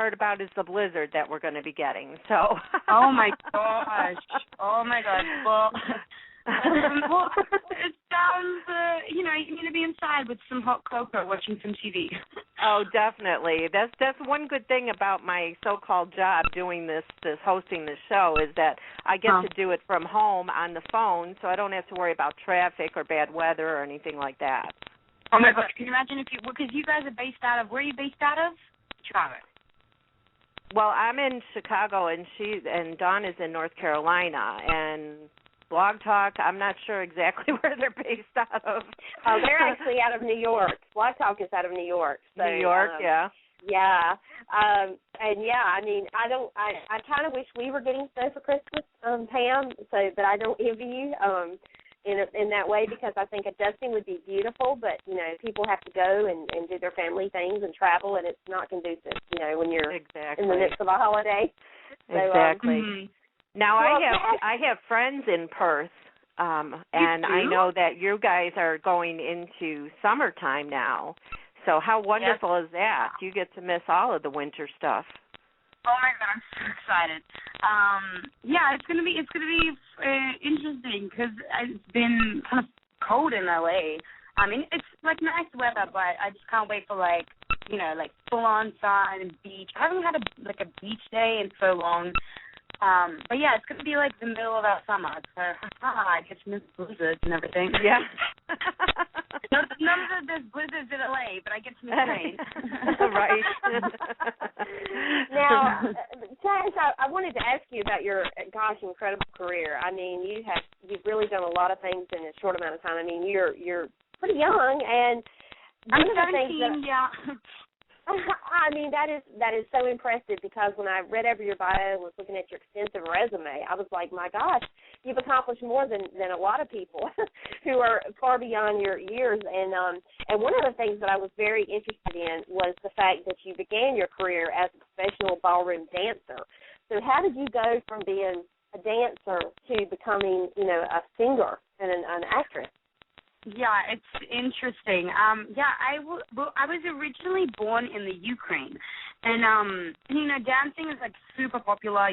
heard about is the blizzard that we're going to be getting. So. Oh my gosh! Oh my gosh! Well, well, it sounds. You're going to be inside with some hot cocoa, watching some TV. Oh, definitely. That's one good thing about my so-called job doing this hosting this show is that I get to do it from home on the phone, so I don't have to worry about traffic or bad weather or anything like that. Oh my gosh! Can you imagine because you guys are based out of, where are you based out of? Chicago. Well, I'm in Chicago, and Dawn is in North Carolina, and Blog Talk, I'm not sure exactly where they're based out of. Oh, they're actually out of New York. Blog Talk is out of New York. So, New York, yeah. Yeah. And yeah, I mean, I kind of wish we were getting snow for Christmas, Pam, so that I don't envy you in that way, because I think adjusting would be beautiful, but, people have to go and do their family things and travel, and it's not conducive, when you're in the midst of a holiday. So, exactly. Now, I have friends in Perth, and I know that you guys are going into summertime now. So how wonderful is that? You get to miss all of the winter stuff. Oh my God, I'm so excited. Yeah, it's gonna be interesting because it's been kind of cold in LA. I mean, it's like nice weather, but I just can't wait for like full on sun and beach. I haven't had a beach day in so long. But yeah, it's gonna be like the middle of our summer. So I get to miss blizzards and everything. Yeah. None of there's blizzards in LA, but I get to miss rain. Right. Now, Tash, I wanted to ask you about your incredible career. I mean, you've really done a lot of things in a short amount of time. I mean, you're pretty young, and I'm 17. Yeah. I mean, that is so impressive, because when I read over your bio and was looking at your extensive resume, I was like, my gosh, you've accomplished more than a lot of people who are far beyond your years. And one of the things that I was very interested in was the fact that you began your career as a professional ballroom dancer. So how did you go from being a dancer to becoming, a singer and an actress? Yeah, it's interesting. I was originally born in the Ukraine, and dancing is like super popular.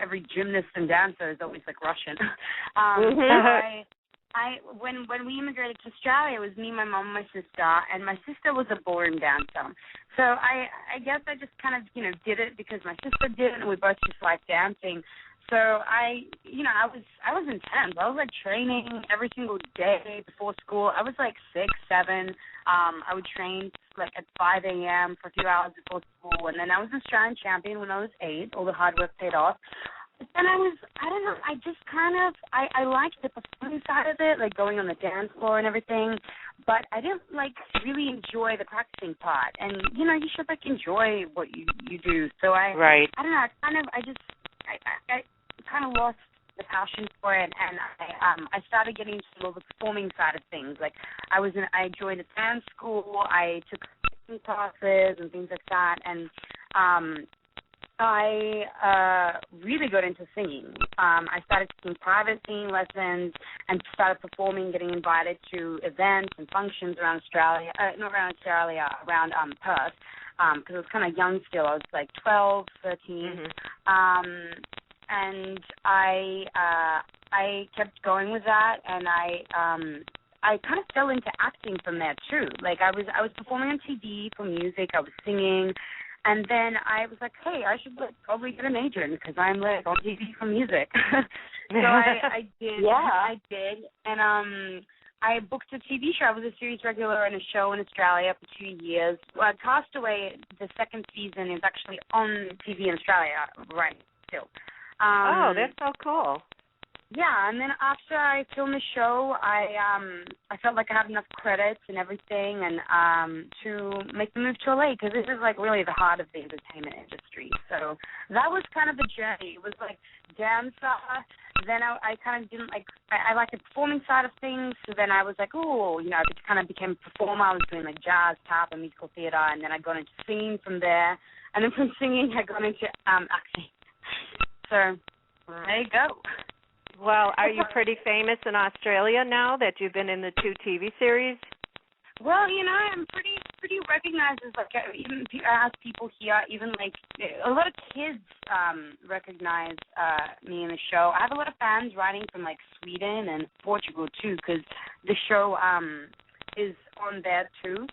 Every gymnast and dancer is always like Russian. So when we immigrated to Australia, it was me, my mom, my sister, and my sister was a ballroom dancer. So I guess I just kind of did it because my sister did it, and we both just liked dancing. So I was intense. I was like training every single day before school. I was like 6, 7. I would train like at 5 a.m. for a few hours before school, and then I was an Australian champion when I was 8. All the hard work paid off. But then I don't know, I just I liked the performing side of it, like going on the dance floor and everything, but I didn't really enjoy the practicing part. And you should enjoy what you do. So I don't know, I kind of lost the passion for it, and I started getting into the performing side of things. Like I joined a dance school, I took classes and things like that, and I really got into singing. I started taking private singing lessons and started performing, getting invited to events and functions around Australia, not around Australia, around Perth, because I was kind of young still. I was like 12, 13. And I kept going with that, and I kind of fell into acting from there too. Like I was performing on TV for music, I was singing, and then I was like, hey, I should probably get a major in because I'm on TV for music. So I did. Yeah, I did, and I booked a TV show. I was a series regular in a show in Australia for 2 years. Castaway, the second season, is actually on TV in Australia right still. That's so cool. Yeah, and then after I filmed the show, I felt like I had enough credits and everything, and to make the move to LA, because this is really the heart of the entertainment industry. So that was kind of the journey. It was like dancer. Then I kind of didn't I like the performing side of things. So then I was like, I just kind of became a performer. I was doing jazz, tap, and musical theater, and then I got into singing from there, and then from singing I got into acting. So there you go. Well, are you pretty famous in Australia now that you've been in the 2 TV series? Well, I'm pretty pretty recognized as, like, even I ask people here, even, like, a lot of kids recognize me in the show. I have a lot of fans writing from, like, Sweden and Portugal, too, because the show is on there, too.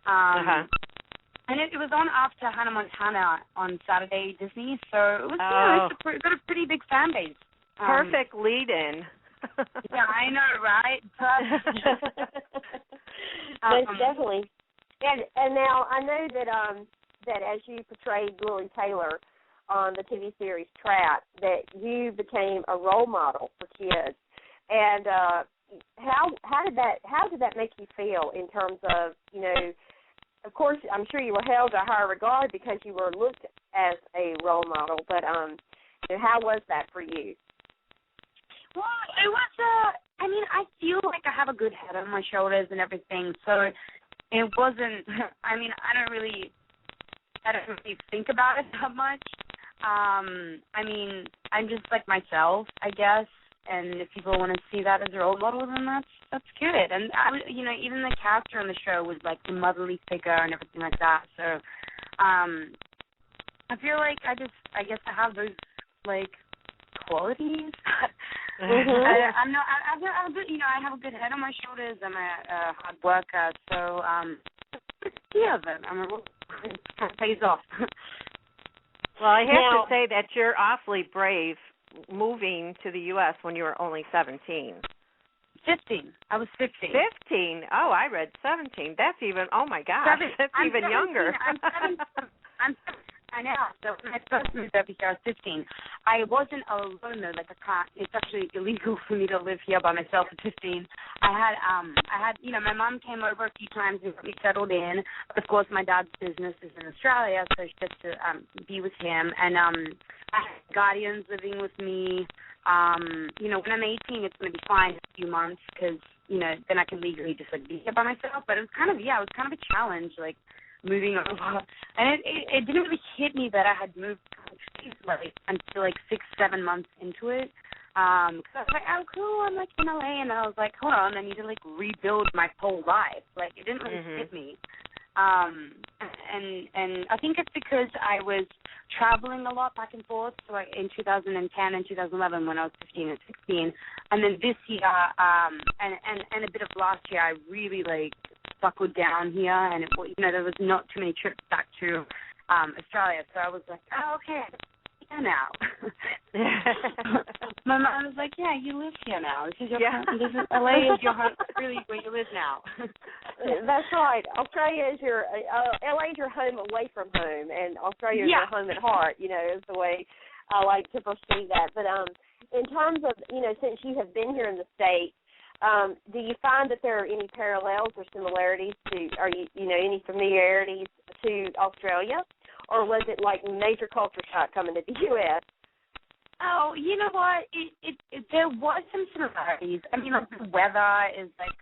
And it was on after Hannah Montana on Saturday Disney, so it was, it's got a pretty big fan base. Perfect lead-in. Yeah, I know, right? Most definitely. And now I know that that as you portrayed Lily Taylor on the TV series Trapped, that you became a role model for kids. And how did that make you feel in terms of, you know, of course, I'm sure you were held to higher regard because you were looked as a role model, but how was that for you? Well, it was, I mean, I feel like I have a good head on my shoulders and everything, so it wasn't, I mean, I don't really think about it that much. I mean, I'm just like myself, I guess, and if people want to see that as a role model, then that's good. And, you know, even the character on the show was like the motherly figure and everything like that, so I feel like I guess I have those, like, qualities. I have a good head on my shoulders. I'm a hard worker, so yeah, but it kind of pays off. Well, I have to say that you're awfully brave moving to the U.S. when you were only 17. 15. I was 15. 15? Oh, I read 17. That's even, oh my gosh, that's even 17, younger. I'm 17. I know. So when I first moved over here, I was 15. I wasn't alone though. Like it's actually illegal for me to live here by myself at 15. I had, you know, my mom came over a few times and got me settled in. Of course, my dad's business is in Australia, so she gets to be with him. And I had guardians living with me. You know, when I'm 18, it's going to be fine in a few months because, you know, then I can legally just like be here by myself. But it was kind of a challenge, like, moving over, and it didn't really hit me that I had moved like until like 6-7 months into it. Cause I was like, oh cool, I'm like in LA, and I was like, hold on, I need to like rebuild my whole life. Like it didn't really hit me. And I think it's because I was traveling a lot back and forth. So like in 2010 and 2011 when I was 15 and 16, and then this year and a bit of last year, I really like buckled down here, and there was not too many trips back to Australia, so I was like, oh, okay, here now. My mom was like, yeah, you live here now. This is your LA is your home, really where you live now. That's right. Australia is LA is your home away from home, and Australia is your home at heart. You know, is the way I like to perceive that. But in terms of, you know, since you have been here in the States, do you find that there are any parallels or similarities any familiarities to Australia, or was it like major culture shock coming to the U.S.? Oh, you know what? There was some similarities. I mean, like the weather is like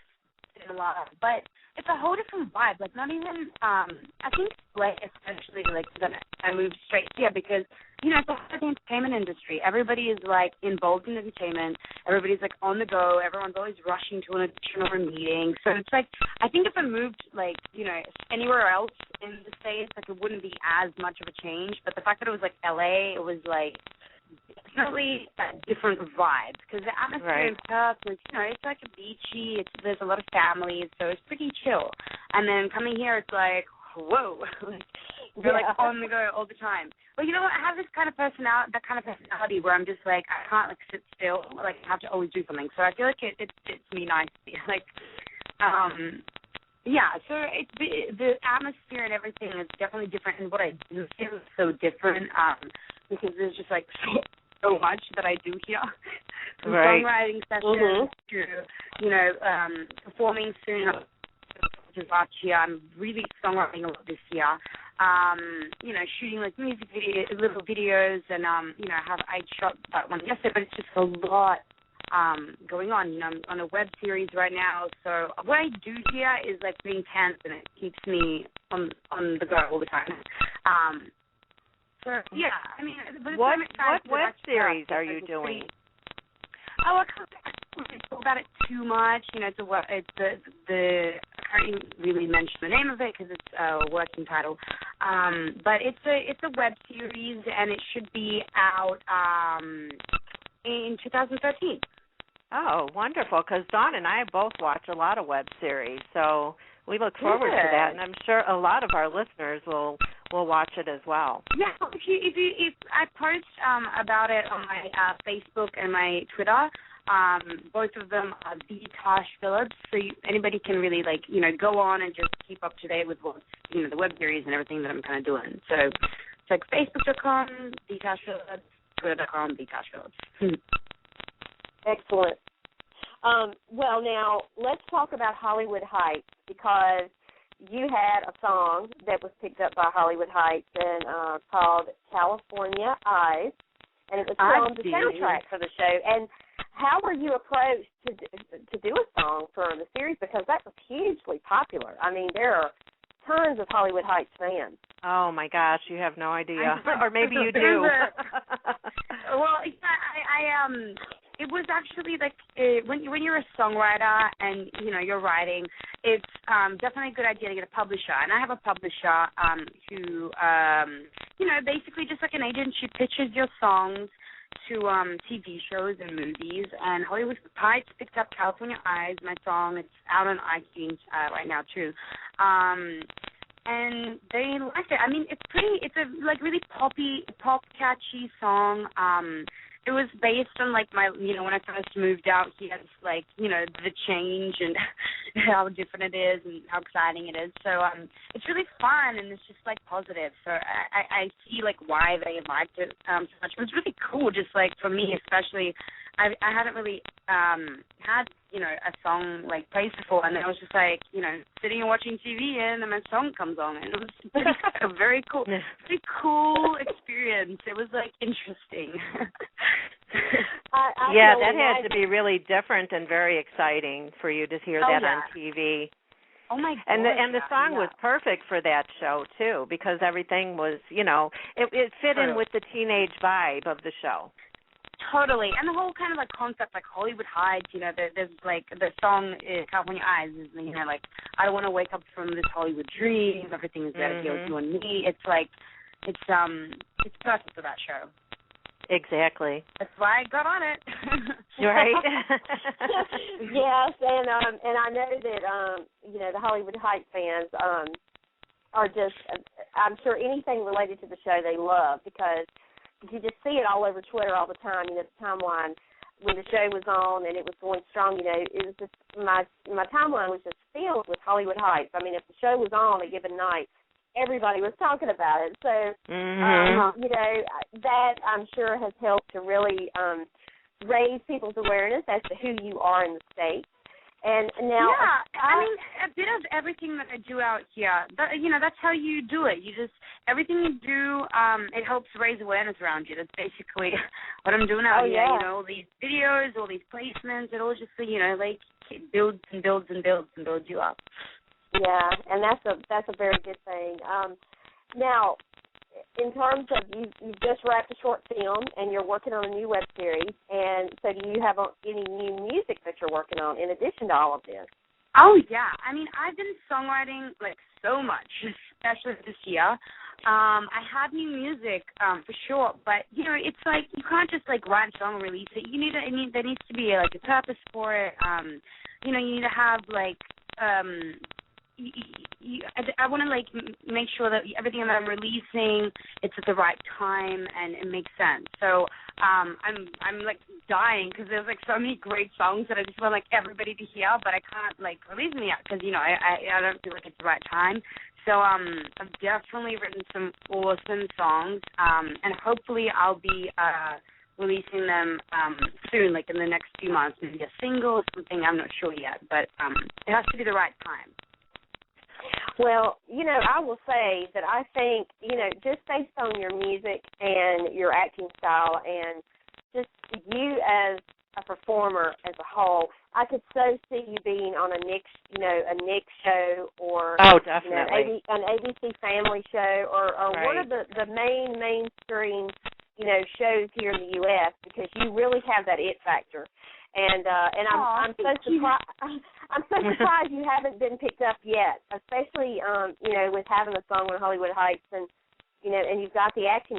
similar, but it's a whole different vibe. Like not even. I think like especially like that I moved straight here because you know it's the entertainment industry. Everybody is like involved in entertainment. Everybody's like on the go. Everyone's always rushing to an audition or a meeting. So it's like I think if I moved like you know anywhere else in the States, like it wouldn't be as much of a change. But the fact that it was like LA, it was like definitely a different vibe because the atmosphere in Perth was, you know, it's like a beachy. There's a lot of families, so it's pretty chill. And then coming here, it's like, whoa, you're like on the go all the time. Well, you know what? I have this kind of personality where I'm just like I can't like sit still. Like I have to always do something. So I feel like it fits me nicely. Like, yeah. So the atmosphere and everything is definitely different, and what I do feel is so different because there's just like so much that I do here. From songwriting sessions to, you know, performing soon. Last year, I'm really songwriting a lot this year. You know, shooting like music little videos, and you know, I shot that one yesterday, but it's just a lot going on. You know, I'm on a web series right now, so what I do here is like being tense, and it keeps me on the go all the time. So yeah, I mean, but what web series are you doing? I can't talk about it too much. You know, it's the can't really mention the name of it because it's a working title. But it's a web series, and it should be out in 2013. Oh, wonderful, because Dawn and I both watch a lot of web series, so we look forward to that, and I'm sure a lot of our listeners will watch it as well. Yeah, if I post about it on my Facebook and my Twitter, both of them are the Tash Phillips, so anybody can really go on and just keep up to date with what the web series and everything that I'm kind of doing. So it's like Facebook.com, the Tash Phillips, Twitter.com, the Tash Phillips. Excellent. Well, now let's talk about Hollywood Heights, because you had a song that was picked up by Hollywood Heights and called California Eyes, and it was on the soundtrack for the show. And how were you approached to do a song for the series? Because that was hugely popular. I mean, there are tons of Hollywood Heights fans. Oh my gosh, you have no idea, or maybe you do. Well, yeah, it was actually when you're a songwriter and you're writing, it's definitely a good idea to get a publisher. And I have a publisher who basically just like an agent. She pitches your songs to TV shows and movies. And Hollywood Heights picked up California Eyes, my song. It's out on iTunes right now too. And they liked it. I mean, it's a really pop catchy song. It was based on my when I first moved out here, it's the change and how different it is and how exciting it is. So it's really fun, and it's just positive. So I see why they liked it so much. It was really cool, just for me especially. I hadn't really had a song played before, and I was just sitting and watching TV, and then my song comes on, and it was a very cool experience. It was interesting. Yeah, that had to be really different and very exciting for you to hear that on TV. Oh my God! And the song was perfect for that show too, because everything was it fit in with the teenage vibe of the show. Totally, and the whole kind of concept, Hollywood Heights. There's the song California Eyes is I don't want to wake up from this Hollywood dream. Everything is there, you and me. It's it's perfect for that show. Exactly. That's why I got on it. Right. Yes, and I know that the Hollywood Heights fans are just, I'm sure anything related to the show they love, because you just see it all over Twitter all the time. The timeline when the show was on and it was going strong, it was just my timeline was just filled with Hollywood Heights. I mean, if the show was on a given night, everybody was talking about it. So, that I'm sure has helped to really raise people's awareness as to who you are in the state. And now, I mean, a bit of everything that I do out here, that's how you do it. You just, everything you do, it helps raise awareness around you. That's basically what I'm doing out here. All these videos, all these placements, it all just, builds and builds and builds and builds you up. Yeah, and that's a very good thing. Now, in terms of you've just wrapped a short film and you're working on a new web series, and so do you have any new music that you're working on in addition to all of this? Oh, yeah. I mean, I've been songwriting, so much, especially this year. I have new music, for sure, but, it's you can't just, write a song and release it. There needs to be, a purpose for it. You need to have, I want to make sure that everything that I'm releasing, it's at the right time and it makes sense. So I'm dying because there's so many great songs that I just want everybody to hear, but I can't release them yet because I don't feel it's the right time. So I've definitely written some awesome songs, and hopefully I'll be releasing them soon, in the next few months, maybe a single or something. I'm not sure yet, but it has to be the right time. Well, I will say that I think, just based on your music and your acting style and just you as a performer as a whole, I could so see you being on a Nick show or definitely. An ABC Family show or right. one of the mainstream, shows here in the U.S. because you really have that it factor. And I'm so surprised. I'm so surprised you haven't been picked up yet, especially, with having a song on Hollywood Heights and, and you've got the acting